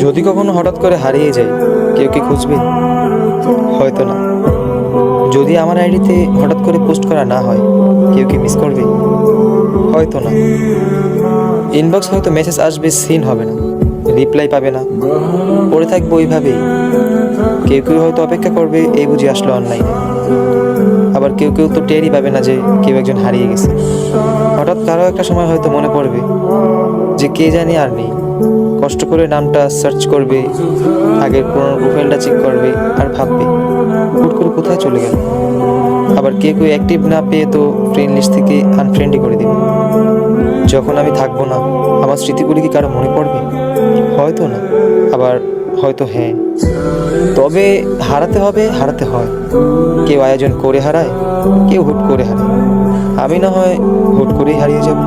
যদি কখনো হঠাৎ করে হারিয়ে যাই, কেউ কি খুঁজবে? হয়তো না। যদি আমার আইডিতে হঠাৎ করে পোস্ট করা না হয়, কেউ কি মিস করবে? হয়তো না। ইনবক্স হয়তো মেসেজ আসবে, সিন হবে না, রিপ্লাই পাবে না, পড়ে থাকবো ওইভাবেই। কেউ কেউ হয়তো অপেক্ষা করবে, এই বুঝি আসলো অনলাইনে। আবার কেউ কেউ তো টেরই পাবে না যে কেউ একজন হারিয়ে গেছে। হঠাৎ কারো একটা সময় হয়তো মনে পড়বে যে কে জানি আর নেই। কষ্ট করে নামটা সার্চ করবে, আগের পুরোনো প্রোফাইলটা চেক করবে, আর ভাববে হুট করে কোথায় চলে গেল। আবার কেউ কেউ অ্যাক্টিভ না পেয়ে তো ফ্রেন্ড লিস্ট থেকে আনফ্রেন্ডই করে দেবে। যখন আমি থাকবো না, আমার স্মৃতিগুলি কি কারো মনে পড়বে? হয়তো না, আবার হয়তো হ্যাঁ। তবে হারাতে হবে, হারাতে হয়। কেউ আয়োজন করে হারায়, কেউ হুট করে হারায়। আমি না হয় হুট করেই হারিয়ে যাব।